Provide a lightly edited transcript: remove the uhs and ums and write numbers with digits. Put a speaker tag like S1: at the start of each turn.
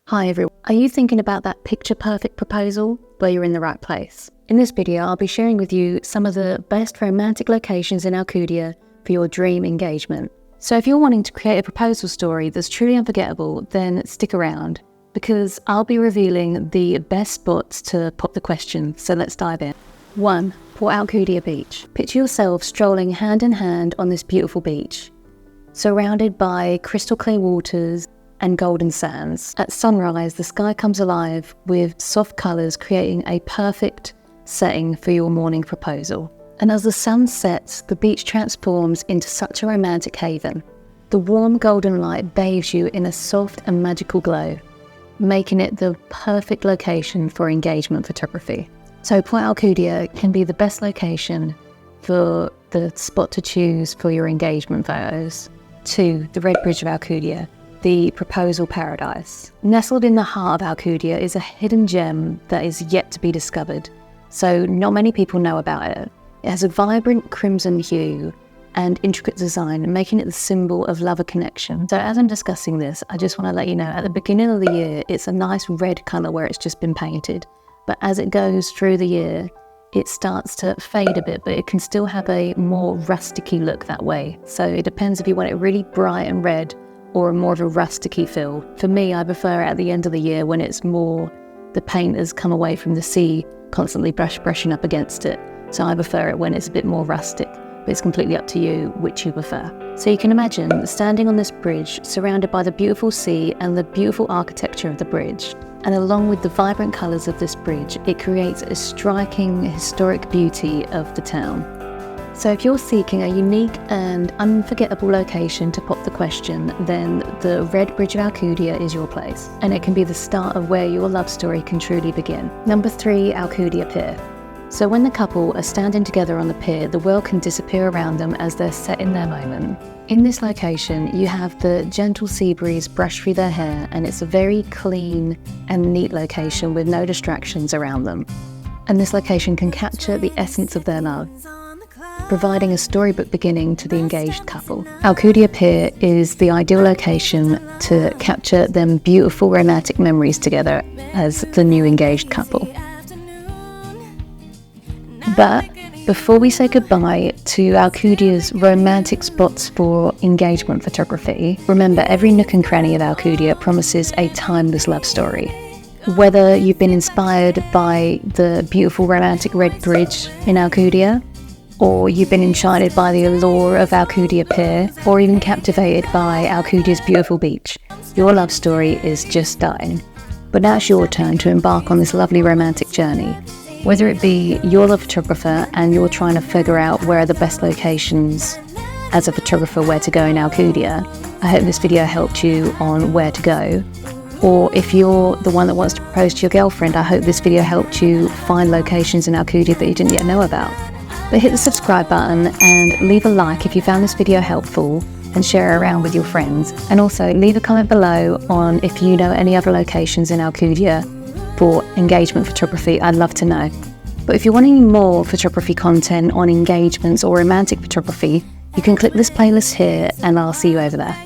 S1: Hi everyone, are you thinking about that picture-perfect proposal? Well, you're in the right place. In this video, I'll be sharing with you some of the best romantic locations in Alcudia for your dream engagement. So if you're wanting to create a proposal story that's truly unforgettable, then stick around, because I'll be revealing the best spots to pop the question, so let's dive in. 1. Port Alcudia Beach. Picture yourself strolling hand in hand on this beautiful beach, surrounded by crystal clear waters and golden sands. At sunrise, the sky comes alive with soft colours, creating a perfect setting for your morning proposal. And as the sun sets, the beach transforms into such a romantic haven. The warm golden light bathes you in a soft and magical glow, making it the perfect location for engagement photography. So Point Alcudia can be the best location for the spot to choose for your engagement photos. 2. The Red Bridge of Alcudia, the proposal paradise. Nestled in the heart of Alcudia is a hidden gem that is yet to be discovered, so not many people know about it. It has a vibrant crimson hue and intricate design, making it the symbol of lover connection. So as I'm discussing this, I just want to let you know, at the beginning of the year, it's a nice red colour where it's just been painted. But as it goes through the year, it starts to fade a bit, but it can still have a more rusticy look that way. So it depends if you want it really bright and red or more of a rusticy feel. For me, I prefer it at the end of the year when it's more, the paint has come away from the sea, constantly brushing up against it. So I prefer it when it's a bit more rustic, but it's completely up to you which you prefer. So you can imagine standing on this bridge, surrounded by the beautiful sea and the beautiful architecture of the bridge. And along with the vibrant colours of this bridge, it creates a striking historic beauty of the town. So if you're seeking a unique and unforgettable location to pop the question, then the Red Bridge of Alcudia is your place, and it can be the start of where your love story can truly begin. Number 3, Alcudia Pier. So when the couple are standing together on the pier, the world can disappear around them as they're set in their moment. In this location, you have the gentle sea breeze brush through their hair, and it's a very clean and neat location with no distractions around them. And this location can capture the essence of their love, providing a storybook beginning to the engaged couple. Alcudia Pier is the ideal location to capture them beautiful romantic memories together as the new engaged couple. But before we say goodbye to Alcudia's romantic spots for engagement photography, remember every nook and cranny of Alcudia promises a timeless love story. Whether you've been inspired by the beautiful romantic Red Bridge in Alcudia, or you've been enchanted by the allure of Alcudia Pier, or even captivated by Alcudia's beautiful beach, your love story is just starting. But now it's your turn to embark on this lovely romantic journey. Whether it be you're the photographer and you're trying to figure out where are the best locations as a photographer where to go in Alcudia, I hope this video helped you on where to go. Or if you're the one that wants to propose to your girlfriend, I hope this video helped you find locations in Alcudia that you didn't yet know about. But hit the subscribe button and leave a like if you found this video helpful, and share it around with your friends. And also leave a comment below on if you know any other locations in Alcudia for engagement photography. I'd love to know. But if you're wanting more photography content on engagements or romantic photography, you can click this playlist here and I'll see you over there.